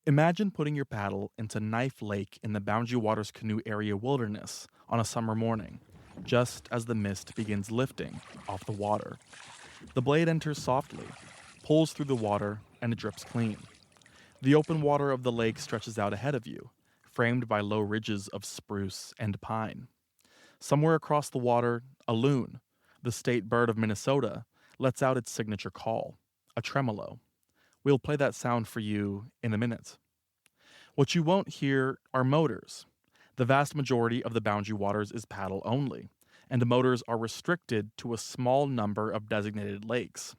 Imagine putting your paddle into Knife Lake in the Boundary Waters Canoe Area Wilderness on a summer morning, just as the mist begins lifting off the water. The blade enters softly, pulls through the water, and it drips clean. The open water of the lake stretches out ahead of you, framed by low ridges of spruce and pine. Somewhere across the water, a loon, the state bird of Minnesota, lets out its signature call, a tremolo. We'll play that sound for you in a minute. What you won't hear are motors. The vast majority of the boundary waters is paddle only, and motors are restricted to a small number of designated lakes.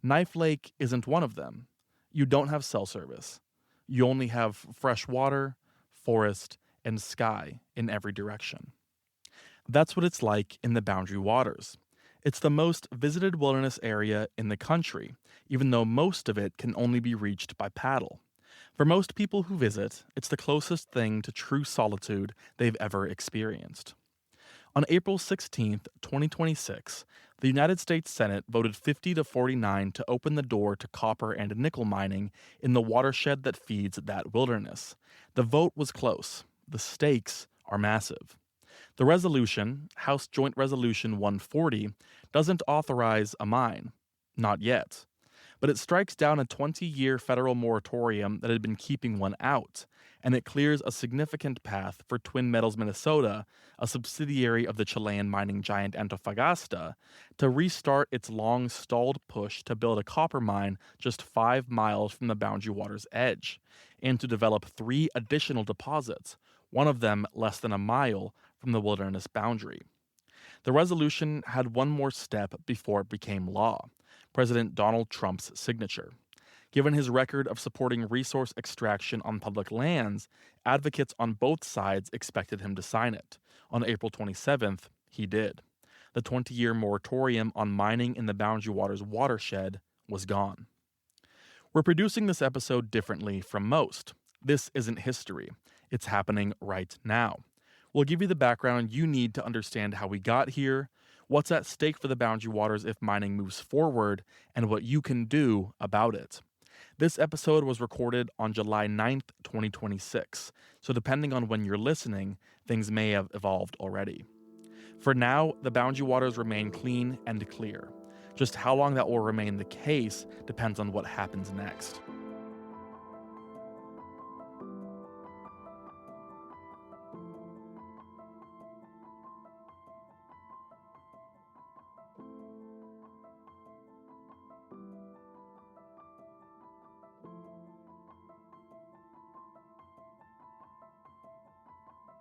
Knife Lake isn't one of them. You don't have cell service. You only have fresh water, forest, and sky in every direction. That's what it's like in the Boundary Waters. It's the most visited wilderness area in the country, even though most of it can only be reached by paddle. For most people who visit, it's the closest thing to true solitude they've ever experienced. On April 16th, 2026, the United States Senate voted 50 to 49 to open the door to copper and nickel mining in the watershed that feeds that wilderness. The vote was close. The stakes are massive. The resolution, House Joint Resolution 140, doesn't authorize a mine. Not yet. But it strikes down a 20-year federal moratorium that had been keeping one out, and it clears a significant path for Twin Metals Minnesota, a subsidiary of the Chilean mining giant Antofagasta, to restart its long stalled push to build a copper mine just 5 miles from the Boundary Water's edge, and to develop 3 additional deposits, one of them less than a mile from the wilderness boundary. The resolution had one more step before it became law: President Donald Trump's signature. Given his record of supporting resource extraction on public lands, advocates on both sides expected him to sign it. On April 27th, he did. The 20-year moratorium on mining in the Boundary Waters watershed was gone. We're producing this episode differently from most. This isn't history. It's happening right now. We'll give you the background you need to understand how we got here, what's at stake for the Boundary Waters if mining moves forward, and what you can do about it. This episode was recorded on July 9th, 2026, so depending on when you're listening, things may have evolved already. For now, the Boundary Waters remain clean and clear. Just how long that will remain the case depends on what happens next.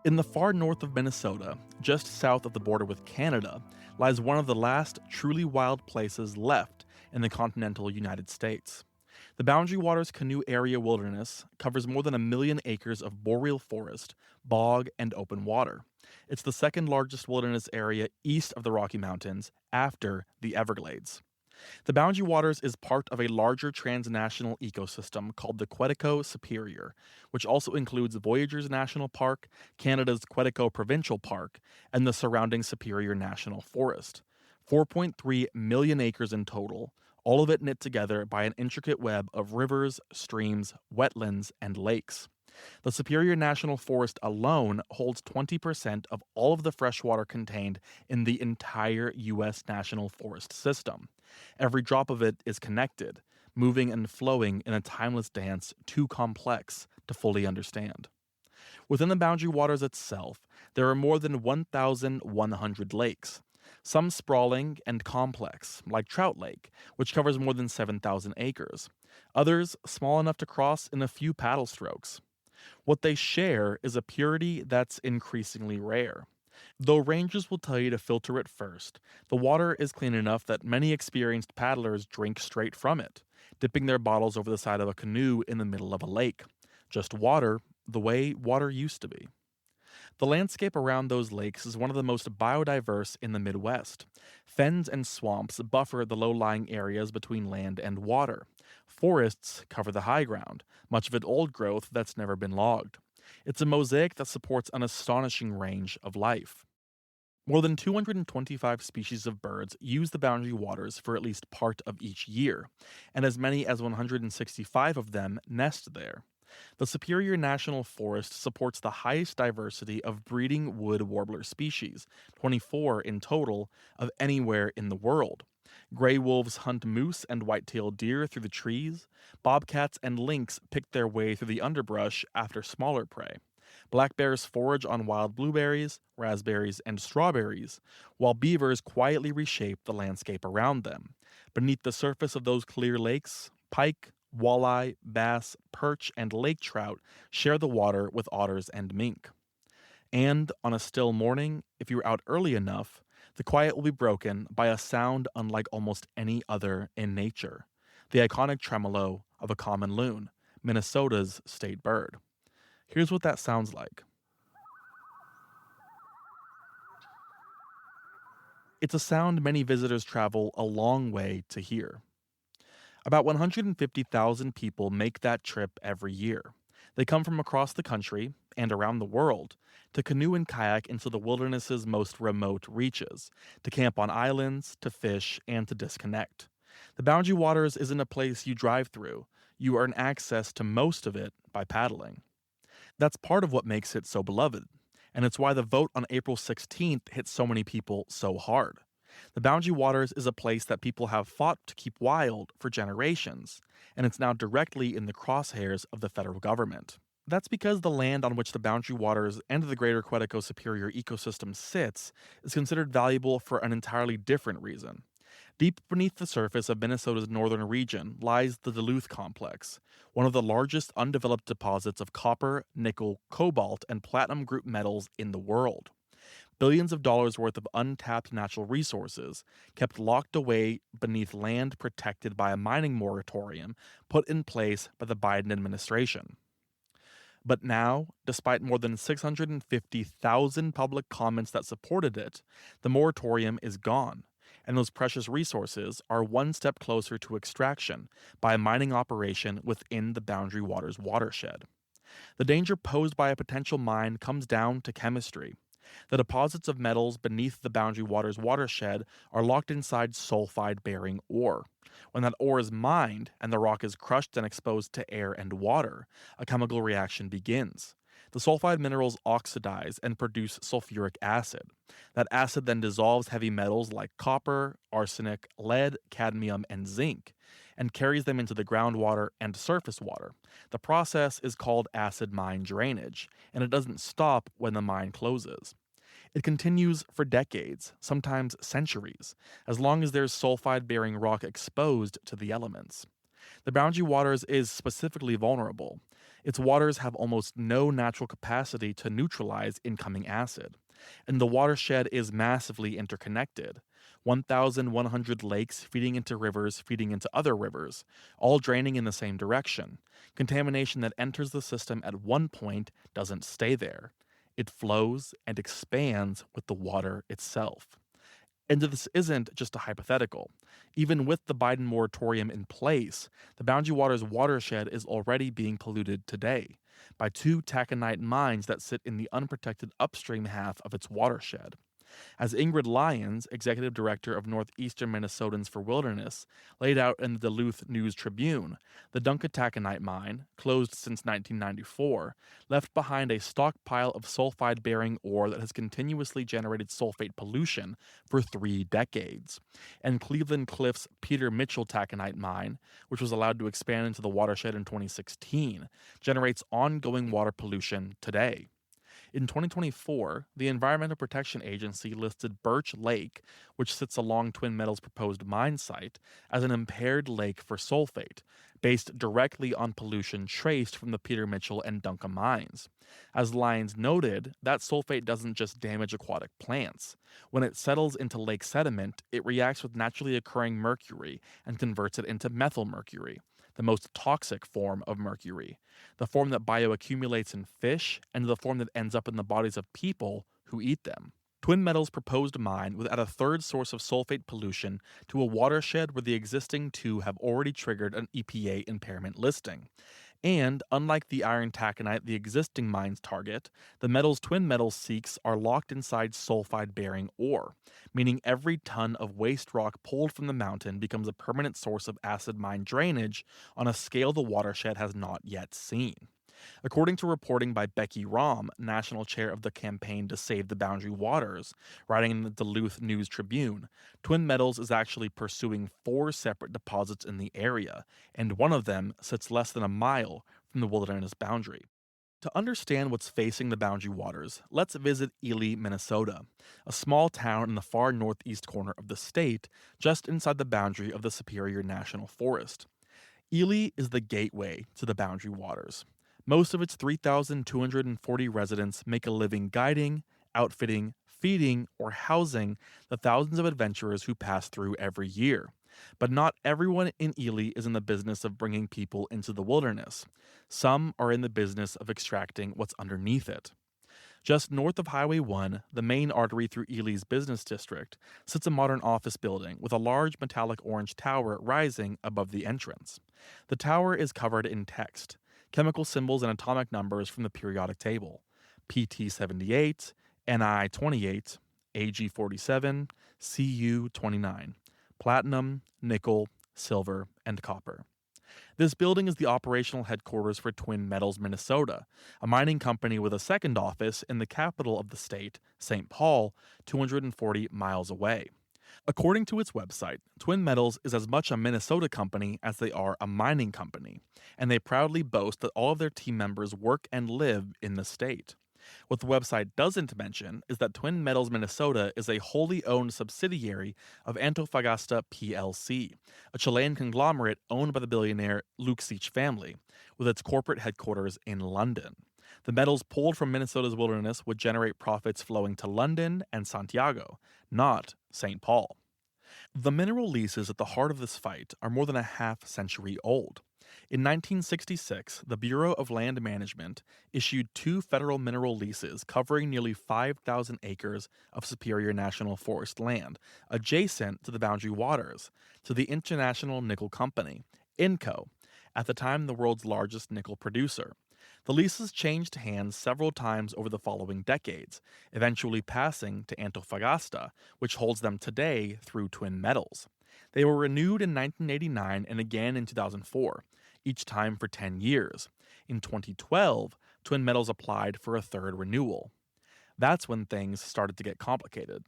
In the far north of Minnesota, just south of the border with Canada, lies one of the last truly wild places left in the continental United States. The Boundary Waters Canoe Area Wilderness covers more than 1 million acres of boreal forest, bog, and open water. It's the second largest wilderness area east of the Rocky Mountains, after the Everglades. The Boundary Waters is part of a larger transnational ecosystem called the Quetico Superior, which also includes Voyageurs National Park, Canada's Quetico Provincial Park, and the surrounding Superior National Forest. 4.3 million acres in total, all of it knit together by an intricate web of rivers, streams, wetlands, and lakes. The Superior National Forest alone holds 20% of all of the freshwater contained in the entire U.S. National Forest System. Every drop of it is connected, moving and flowing in a timeless dance too complex to fully understand. Within the Boundary Waters itself, there are more than 1,100 lakes. Some sprawling and complex, like Trout Lake, which covers more than 7,000 acres. Others small enough to cross in a few paddle strokes. What they share is a purity that's increasingly rare. Though rangers will tell you to filter it first, the water is clean enough that many experienced paddlers drink straight from it, dipping their bottles over the side of a canoe in the middle of a lake. Just water, the way water used to be. The landscape around those lakes is one of the most biodiverse in the Midwest. Fens and swamps buffer the low-lying areas between land and water. Forests cover the high ground, much of it old growth that's never been logged. It's a mosaic that supports an astonishing range of life. More than 225 species of birds use the Boundary Waters for at least part of each year, and as many as 165 of them nest there. The Superior National Forest supports the highest diversity of breeding wood warbler species, 24 in total, of anywhere in the world. Gray wolves hunt moose and white-tailed deer through the trees. Bobcats and lynx pick their way through the underbrush after smaller prey. Black bears forage on wild blueberries, raspberries, and strawberries, while beavers quietly reshape the landscape around them. Beneath the surface of those clear lakes, pike, walleye, bass, perch, and lake trout share the water with otters and mink. And on a still morning, if you're out early enough, the quiet will be broken by a sound unlike almost any other in nature: the iconic tremolo of a common loon, Minnesota's state bird. Here's what that sounds like. It's a sound many visitors travel a long way to hear. About 150,000 people make that trip every year. They come from across the country and around the world to canoe and kayak into the wilderness's most remote reaches, to camp on islands, to fish, and to disconnect. The Boundary Waters isn't a place you drive through. You earn access to most of it by paddling. That's part of what makes it so beloved, and it's why the vote on April 16th hit so many people so hard. The Boundary Waters is a place that people have fought to keep wild for generations, and it's now directly in the crosshairs of the federal government. That's because the land on which the Boundary Waters and the Greater Quetico Superior ecosystem sits is considered valuable for an entirely different reason. Deep beneath the surface of Minnesota's northern region lies the Duluth Complex, one of the largest undeveloped deposits of copper, nickel, cobalt, and platinum group metals in the world. Billions of dollars worth of untapped natural resources kept locked away beneath land protected by a mining moratorium put in place by the Biden administration. But now, despite more than 650,000 public comments that supported it, the moratorium is gone, and those precious resources are one step closer to extraction by a mining operation within the Boundary Waters watershed. The danger posed by a potential mine comes down to chemistry. The deposits of metals beneath the Boundary Waters watershed are locked inside sulfide-bearing ore. When that ore is mined and the rock is crushed and exposed to air and water, a chemical reaction begins. The sulfide minerals oxidize and produce sulfuric acid. That acid then dissolves heavy metals like copper, arsenic, lead, cadmium, and zinc, and carries them into the groundwater and surface water. The process is called acid mine drainage, and it doesn't stop when the mine closes. It continues for decades, sometimes centuries, as long as there's sulfide-bearing rock exposed to the elements. The Boundary Waters is specifically vulnerable. Its waters have almost no natural capacity to neutralize incoming acid, and the watershed is massively interconnected. 1,100 lakes feeding into rivers feeding into other rivers, all draining in the same direction. Contamination that enters the system at one point doesn't stay there. It flows and expands with the water itself. And this isn't just a hypothetical. Even with the Biden moratorium in place, the Boundary Waters watershed is already being polluted today by two taconite mines that sit in the unprotected upstream half of its watershed. As Ingrid Lyons, executive director of Northeastern Minnesotans for Wilderness, laid out in the Duluth News Tribune, the Duncan taconite mine, closed since 1994, left behind a stockpile of sulfide-bearing ore that has continuously generated sulfate pollution for 3 decades. And Cleveland Cliffs Peter Mitchell taconite mine, which was allowed to expand into the watershed in 2016, generates ongoing water pollution today. In 2024, the Environmental Protection Agency listed Birch Lake, which sits along Twin Metals' proposed mine site, as an impaired lake for sulfate, based directly on pollution traced from the Peter Mitchell and Duncan mines. As Lyons noted, that sulfate doesn't just damage aquatic plants. When it settles into lake sediment, it reacts with naturally occurring mercury and converts it into methylmercury, the most toxic form of mercury, the form that bioaccumulates in fish, and the form that ends up in the bodies of people who eat them. Twin Metals' proposed mine would add a third source of sulfate pollution to a watershed where the existing two have already triggered an EPA impairment listing. And, unlike the iron taconite the existing mines target, the metals Twin Metals seeks are locked inside sulfide-bearing ore, meaning every ton of waste rock pulled from the mountain becomes a permanent source of acid mine drainage on a scale the watershed has not yet seen. According to reporting by Becky Rom, national chair of the campaign to save the Boundary Waters, writing in the Duluth News Tribune, Twin Metals is actually pursuing 4 separate deposits in the area, and one of them sits less than a mile from the wilderness boundary. To understand what's facing the Boundary Waters, let's visit Ely, Minnesota, a small town in the far northeast corner of the state, just inside the boundary of the Superior National Forest. Ely is the gateway to the Boundary Waters. Most of its 3,240 residents make a living guiding, outfitting, feeding, or housing the thousands of adventurers who pass through every year. But not everyone in Ely is in the business of bringing people into the wilderness. Some are in the business of extracting what's underneath it. Just north of Highway 1, the main artery through Ely's business district, sits a modern office building with a large metallic orange tower rising above the entrance. The tower is covered in text, chemical symbols and atomic numbers from the periodic table: PT78, Ni28, Ag47, Cu29, platinum, nickel, silver, and copper. This building is the operational headquarters for Twin Metals Minnesota, a mining company with a second office in the capital of the state, St. Paul, 240 miles away. According to its website, Twin Metals is as much a Minnesota company as they are a mining company, and they proudly boast that all of their team members work and live in the state. What the website doesn't mention is that Twin Metals Minnesota is a wholly owned subsidiary of Antofagasta plc, a Chilean conglomerate owned by the billionaire Luxich family, with its corporate headquarters in London. The metals pulled from Minnesota's wilderness would generate profits flowing to London and Santiago, not St. Paul. The mineral leases at the heart of this fight are more than a half-century old. In 1966, the Bureau of Land Management issued 2 federal mineral leases covering nearly 5,000 acres of Superior National Forest land adjacent to the Boundary Waters to the International Nickel Company, INCO, at the time the world's largest nickel producer. The leases changed hands several times over the following decades, eventually passing to Antofagasta, which holds them today through Twin Metals. They were renewed in 1989 and again in 2004, each time for 10 years. In 2012, Twin Metals applied for a third renewal. That's when things started to get complicated.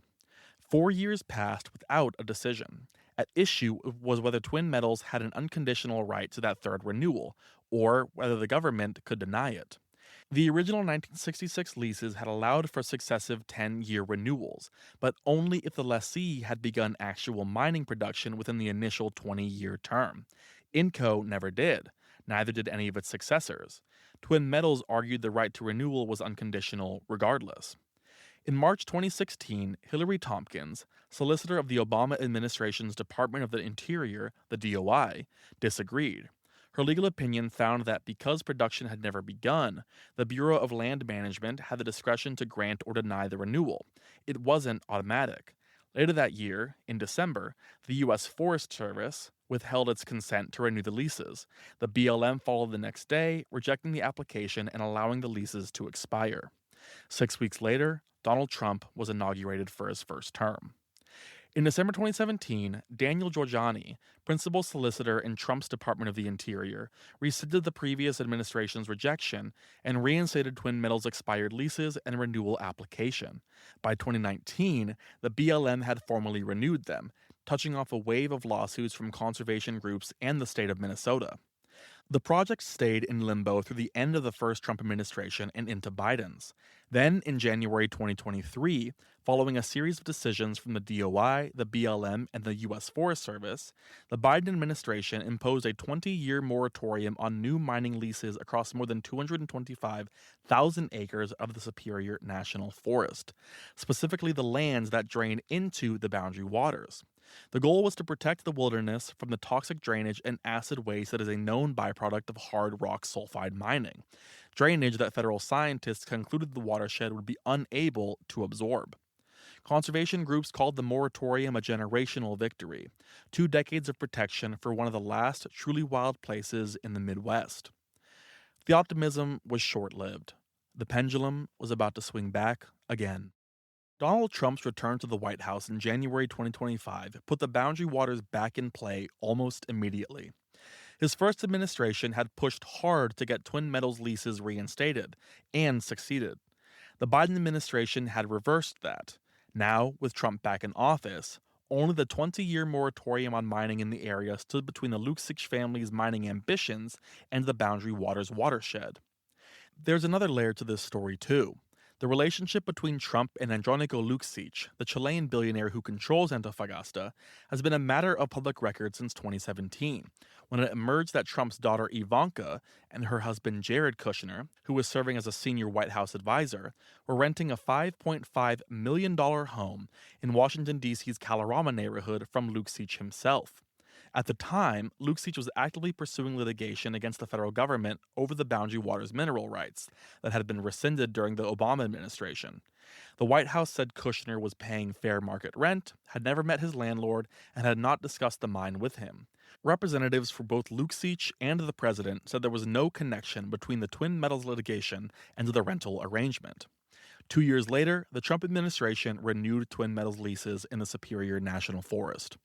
4 years passed without a decision. At issue was whether Twin Metals had an unconditional right to that third renewal, or whether the government could deny it. The original 1966 leases had allowed for successive 10-year renewals, but only if the lessee had begun actual mining production within the initial 20-year term. INCO never did. Neither did any of its successors. Twin Metals argued the right to renewal was unconditional regardless. In March 2016, Hillary Tompkins, solicitor of the Obama administration's Department of the Interior, the DOI, disagreed. Her legal opinion found that because production had never begun, the Bureau of Land Management had the discretion to grant or deny the renewal. It wasn't automatic. Later that year, in December, the U.S. Forest Service withheld its consent to renew the leases. The BLM followed the next day, rejecting the application and allowing the leases to expire. 6 weeks later, Donald Trump was inaugurated for his first term. In December 2017, Daniel Giorgiani, principal solicitor in Trump's Department of the Interior, rescinded the previous administration's rejection and reinstated Twin Metals' expired leases and renewal application. By 2019, the BLM had formally renewed them, touching off a wave of lawsuits from conservation groups and the state of Minnesota. The project stayed in limbo through the end of the first Trump administration and into Biden's. Then, in January 2023, following a series of decisions from the DOI, the BLM, and the U.S. Forest Service, the Biden administration imposed a 20-year moratorium on new mining leases across more than 225,000 acres of the Superior National Forest, specifically the lands that drain into the Boundary Waters. The goal was to protect the wilderness from the toxic drainage and acid waste that is a known byproduct of hard rock sulfide mining, drainage that federal scientists concluded the watershed would be unable to absorb. Conservation groups called the moratorium a generational victory, 2 decades of protection for one of the last truly wild places in the Midwest. The optimism was short-lived. The pendulum was about to swing back again. Donald Trump's return to the White House in January 2025 put the Boundary Waters back in play almost immediately. His first administration had pushed hard to get Twin Metals leases reinstated, and succeeded. The Biden administration had reversed that. Now, with Trump back in office, only the 20-year moratorium on mining in the area stood between the Luksich family's mining ambitions and the Boundary Waters watershed. There's another layer to this story, too. The relationship between Trump and Andronico Luksich, the Chilean billionaire who controls Antofagasta, has been a matter of public record since 2017, when it emerged that Trump's daughter Ivanka and her husband Jared Kushner, who was serving as a senior White House advisor, were renting a $5.5 million home in Washington, D.C.'s Kalorama neighborhood from Luksich himself. At the time, Luksich was actively pursuing litigation against the federal government over the Boundary Waters mineral rights that had been rescinded during the Obama administration. The White House said Kushner was paying fair market rent, had never met his landlord, and had not discussed the mine with him. Representatives for both Luksich and the president said there was no connection between the Twin Metals litigation and the rental arrangement. 2 years later, the Trump administration renewed Twin Metals leases in the Superior National Forest.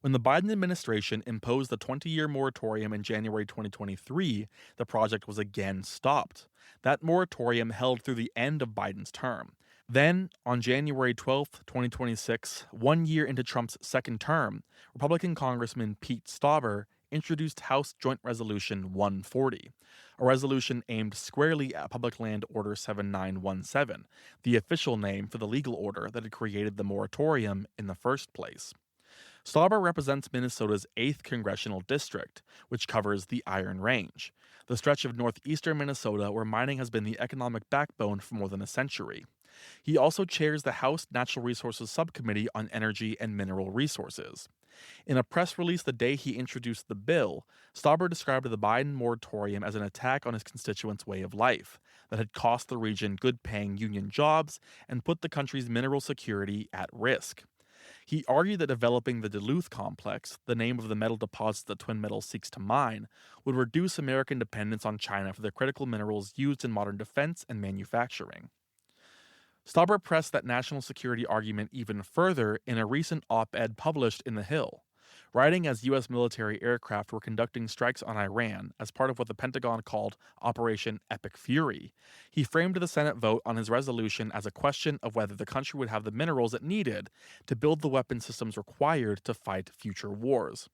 When the Biden administration imposed the 20-year moratorium in January 2023, the project was again stopped. That moratorium held through the end of Biden's term. Then, on January 12, 2026, 1 year into Trump's second term, Republican Congressman Pete Stauber introduced House Joint Resolution 140, a resolution aimed squarely at Public Land Order 7917, the official name for the legal order that had created the moratorium in the first place. Stauber represents Minnesota's 8th congressional district, which covers the Iron Range, the stretch of northeastern Minnesota where mining has been the economic backbone for more than a century. He also chairs the House Natural Resources Subcommittee on Energy and Mineral Resources. In a press release the day he introduced the bill, Stauber described the Biden moratorium as an attack on his constituents' way of life that had cost the region good-paying union jobs and put the country's mineral security at risk. He argued that developing the Duluth Complex, the name of the metal deposits that Twin Metals seeks to mine, would reduce American dependence on China for the critical minerals used in modern defense and manufacturing. Stauber pressed that national security argument even further in a recent op-ed published in The Hill. Writing as U.S. military aircraft were conducting strikes on Iran as part of what the Pentagon called Operation Epic Fury, he framed the Senate vote on his resolution as a question of whether the country would have the minerals it needed to build the weapon systems required to fight future wars.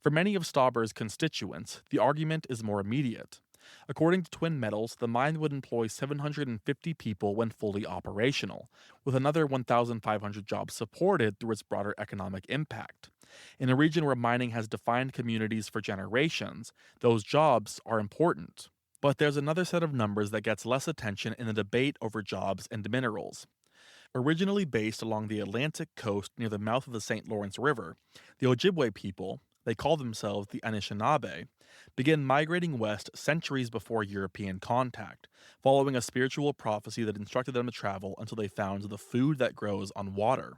For many of Stauber's constituents, the argument is more immediate. According to Twin Metals, the mine would employ 750 people when fully operational, with another 1,500 jobs supported through its broader economic impact. In a region where mining has defined communities for generations, those jobs are important. But there's another set of numbers that gets less attention in the debate over jobs and minerals. Originally based along the Atlantic coast near the mouth of the St. Lawrence River, the Ojibwe people, they call themselves the Anishinaabe, began migrating west centuries before European contact, following a spiritual prophecy that instructed them to travel until they found the food that grows on water.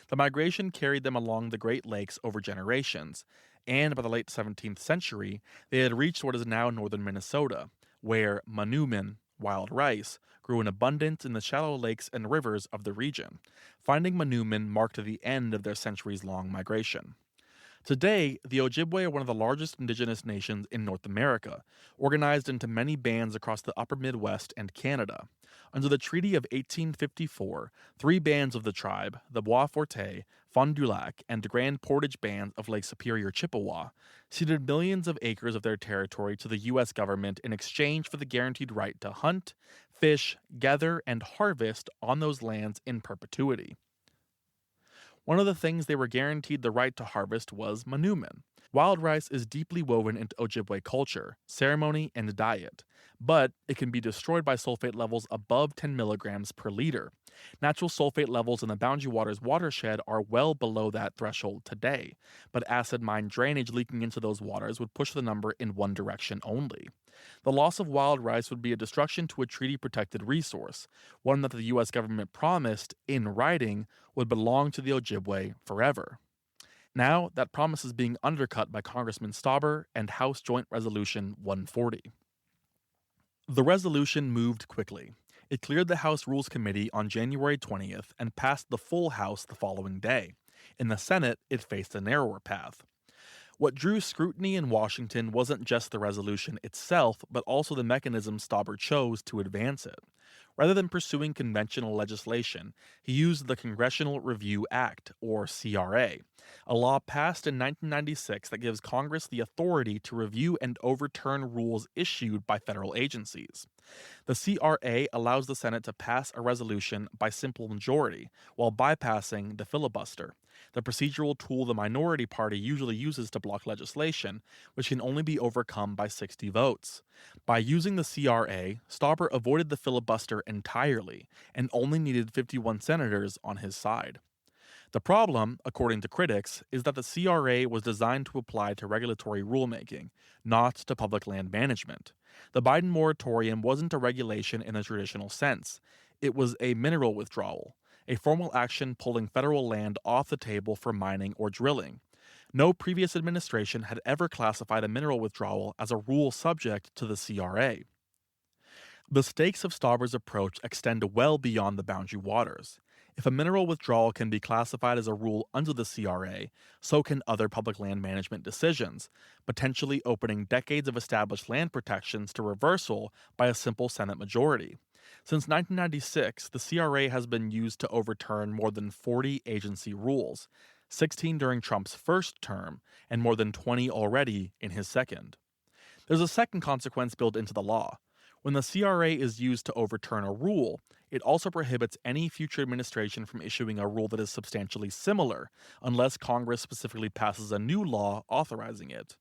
The migration carried them along the Great Lakes over generations, and by the late 17th century, they had reached what is now northern Minnesota, where manumin, wild rice, grew in abundance in the shallow lakes and rivers of the region. Finding manumin marked the end of their centuries-long migration. Today, the Ojibwe are one of the largest indigenous nations in North America, organized into many bands across the upper Midwest and Canada. Under the Treaty of 1854, 3 bands of the tribe, the Bois Forte, Fond du Lac, and Grand Portage bands of Lake Superior Chippewa, ceded millions of acres of their territory to the U.S. government in exchange for the guaranteed right to hunt, fish, gather, and harvest on those lands in perpetuity. One of the things they were guaranteed the right to harvest was manumin. Wild rice is deeply woven into Ojibwe culture, ceremony, and diet, but it can be destroyed by sulfate levels above 10 milligrams per liter. Natural sulfate levels in the Boundary Waters watershed are well below that threshold today, but acid mine drainage leaking into those waters would push the number in one direction only. The loss of wild rice would be a destruction to a treaty-protected resource, one that the U.S. government promised, in writing, would belong to the Ojibwe forever. Now, that promise is being undercut by Congressman Stauber and House Joint Resolution 140. The resolution moved quickly. It cleared the House Rules Committee on January 20th and passed the full House the following day. In the Senate, it faced a narrower path. What drew scrutiny in Washington wasn't just the resolution itself, but also the mechanism Stauber chose to advance it. Rather than pursuing conventional legislation, he used the Congressional Review Act, or CRA, a law passed in 1996 that gives Congress the authority to review and overturn rules issued by federal agencies. The CRA allows the Senate to pass a resolution by simple majority, while bypassing the filibuster, the procedural tool the minority party usually uses to block legislation, which can only be overcome by 60 votes. By using the CRA, Stauber avoided the filibuster entirely and only needed 51 senators on his side. The problem, according to critics, is that the CRA was designed to apply to regulatory rulemaking, not to public land management. The Biden moratorium wasn't a regulation in a traditional sense. It was a mineral withdrawal, a formal action pulling federal land off the table for mining or drilling. No previous administration had ever classified a mineral withdrawal as a rule subject to the CRA. The stakes of Stauber's approach extend well beyond the boundary waters. If a mineral withdrawal can be classified as a rule under the CRA, so can other public land management decisions, potentially opening decades of established land protections to reversal by a simple Senate majority. Since 1996, the CRA has been used to overturn more than 40 agency rules, 16 during Trump's first term, and more than 20 already in his second. There's a second consequence built into the law. When the CRA is used to overturn a rule, it also prohibits any future administration from issuing a rule that is substantially similar, unless Congress specifically passes a new law authorizing it.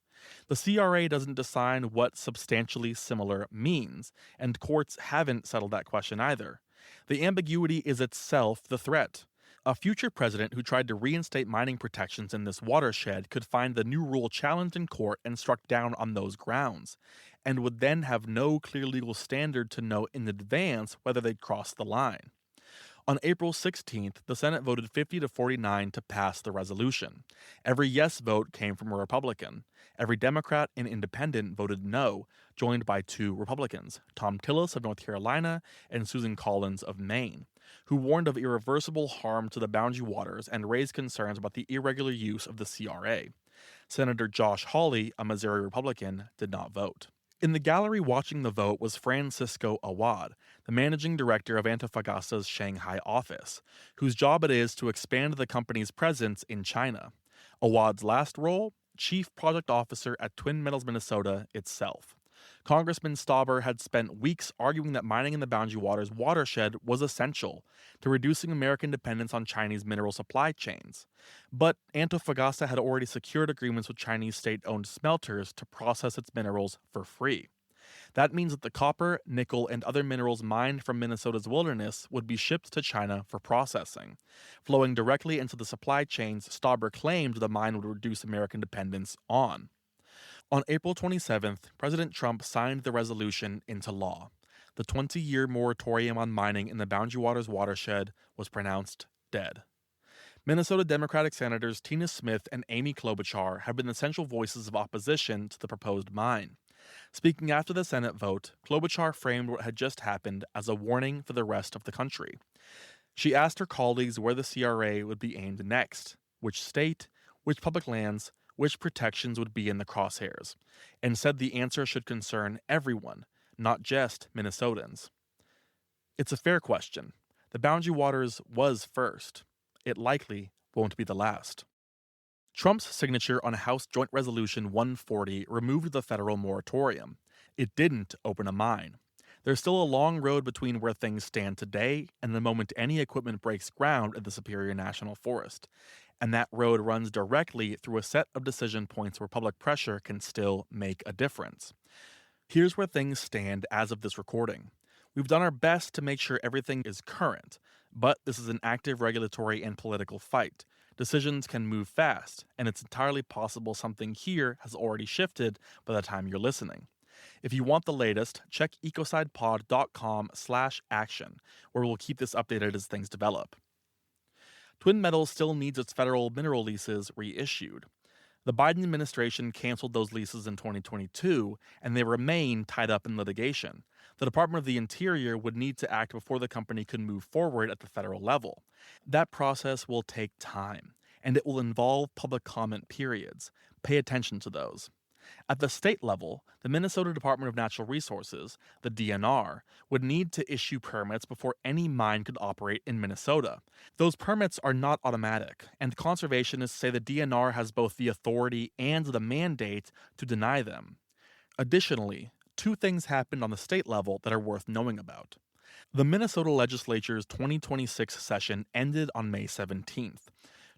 The CRA doesn't decide what substantially similar means, and courts haven't settled that question either. The ambiguity is itself the threat. A future president who tried to reinstate mining protections in this watershed could find the new rule challenged in court and struck down on those grounds, and would then have no clear legal standard to know in advance whether they'd crossed the line. On April 16th, the Senate voted 50 to 49 to pass the resolution. Every yes vote came from a Republican. Every Democrat and Independent voted no, joined by 2 Republicans, Tom Tillis of North Carolina and Susan Collins of Maine, who warned of irreversible harm to the boundary waters and raised concerns about the irregular use of the CRA. Senator Josh Hawley, a Missouri Republican, did not vote. In the gallery watching the vote was Francisco Awad, the managing director of Antofagasta's Shanghai office, whose job it is to expand the company's presence in China. Awad's last role? Chief Project Officer at Twin Metals Minnesota itself. Congressman Stauber had spent weeks arguing that mining in the Boundary Waters watershed was essential to reducing American dependence on Chinese mineral supply chains. But Antofagasta had already secured agreements with Chinese state-owned smelters to process its minerals for free. That means that the copper, nickel, and other minerals mined from Minnesota's wilderness would be shipped to China for processing, flowing directly into the supply chains Stauber claimed the mine would reduce American dependence on. On April 27th, President Trump signed the resolution into law. The 20-year moratorium on mining in the Boundary Waters watershed was pronounced dead. Minnesota Democratic Senators Tina Smith and Amy Klobuchar have been the central voices of opposition to the proposed mine. Speaking after the Senate vote, Klobuchar framed what had just happened as a warning for the rest of the country. She asked her colleagues where the CRA would be aimed next, which state, which public lands, which protections would be in the crosshairs, and said the answer should concern everyone, not just Minnesotans. It's a fair question. The Boundary Waters was first. It likely won't be the last. Trump's signature on House Joint Resolution 140 removed the federal moratorium. It didn't open a mine. There's still a long road between where things stand today and the moment any equipment breaks ground at the Superior National Forest. And that road runs directly through a set of decision points where public pressure can still make a difference. Here's where things stand as of this recording. We've done our best to make sure everything is current, but this is an active regulatory and political fight. Decisions can move fast, and it's entirely possible something here has already shifted by the time you're listening. If you want the latest, check ecosidepod.com/action, where we'll keep this updated as things develop. Twin Metals still needs its federal mineral leases reissued. The Biden administration canceled those leases in 2022, and they remain tied up in litigation. The Department of the Interior would need to act before the company could move forward at the federal level. That process will take time, and it will involve public comment periods. pay attention to those. At the state level, the Minnesota Department of Natural Resources, the DNR, would need to issue permits before any mine could operate in Minnesota. Those permits are not automatic, and conservationists say the DNR has both the authority and the mandate to deny them. Additionally, two things happened on the state level that are worth knowing about. The Minnesota legislature's 2026 session ended on May 17th.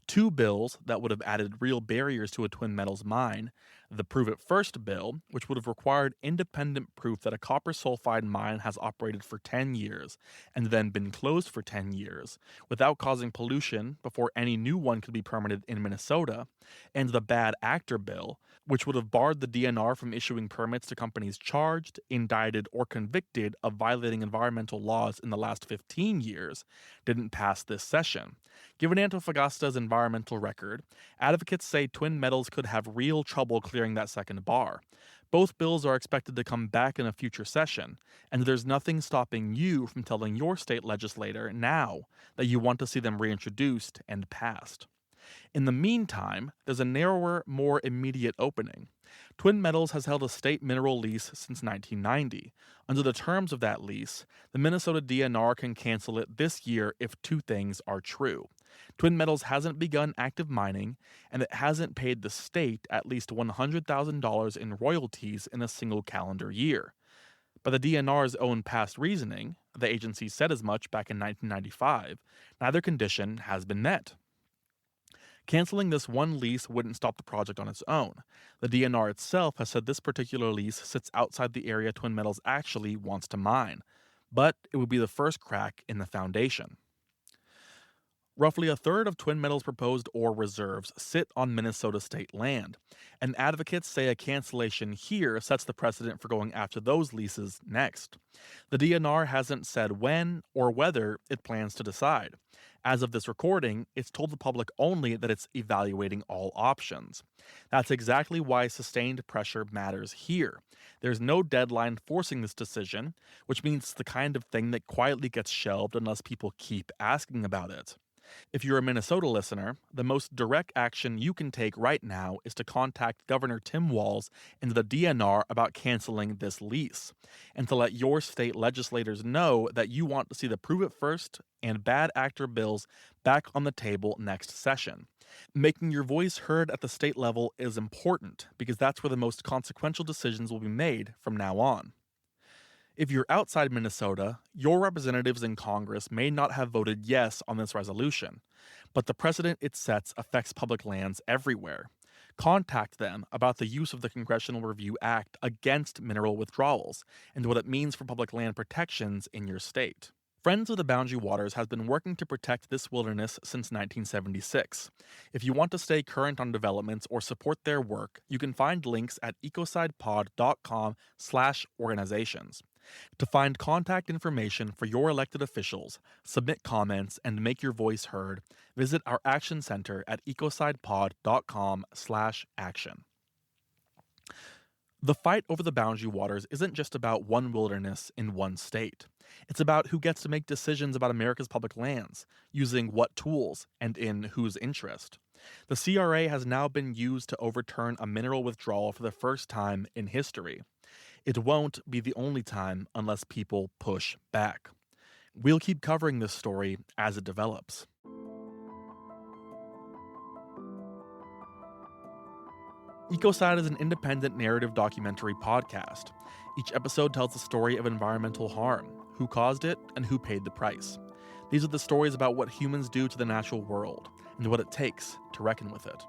Two bills that would have added real barriers to a Twin Metals mine, the Prove It First bill, which would have required independent proof that a copper sulfide mine has operated for 10 years and then been closed for 10 years without causing pollution before any new one could be permitted in Minnesota, and the Bad Actor bill, which would have barred the DNR from issuing permits to companies charged, indicted, or convicted of violating environmental laws in the last 15 years, didn't pass this session. Given Antofagasta's environmental record, advocates say Twin Metals could have real trouble clearing that second bar. Both bills are expected to come back in a future session, and there's nothing stopping you from telling your state legislator now that you want to see them reintroduced and passed. In the meantime, there's a narrower, more immediate opening. Twin Metals has held a state mineral lease since 1990. Under the terms of that lease, the Minnesota DNR can cancel it this year if two things are true. Twin Metals hasn't begun active mining, and it hasn't paid the state at least $100,000 in royalties in a single calendar year. By the DNR's own past reasoning, the agency said as much back in 1995, neither condition has been met. Canceling this one lease wouldn't stop the project on its own. The DNR itself has said this particular lease sits outside the area Twin Metals actually wants to mine, but it would be the first crack in the foundation. Roughly a third of Twin Metals' proposed ore reserves sit on Minnesota state land, and advocates say a cancellation here sets the precedent for going after those leases next. The DNR hasn't said when or whether it plans to decide. As of this recording, it's told the public only that it's evaluating all options. That's exactly why sustained pressure matters here. There's no deadline forcing this decision, which means it's the kind of thing that quietly gets shelved unless people keep asking about it. If you're a Minnesota listener, the most direct action you can take right now is to contact Governor Tim Walz and the DNR about canceling this lease, and to let your state legislators know that you want to see the Prove It First and Bad Actor bills back on the table next session. Making your voice heard at the state level is important because that's where the most consequential decisions will be made from now on. If you're outside Minnesota, your representatives in Congress may not have voted yes on this resolution, but the precedent it sets affects public lands everywhere. Contact them about the use of the Congressional Review Act against mineral withdrawals and what it means for public land protections in your state. Friends of the Boundary Waters has been working to protect this wilderness since 1976. If you want to stay current on developments or support their work, you can find links at ecosidepod.com/organizations. To find contact information for your elected officials, submit comments, and make your voice heard, visit our Action Center at ecosidepod.com/action. The fight over the Boundary Waters isn't just about one wilderness in one state. It's about who gets to make decisions about America's public lands, using what tools, and in whose interest. The CRA has now been used to overturn a mineral withdrawal for the first time in history. It won't be the only time unless people push back. We'll keep covering this story as it develops. Ecocide is an independent narrative documentary podcast. Each episode tells the story of environmental harm, who caused it, and who paid the price. These are the stories about what humans do to the natural world, and what it takes to reckon with it.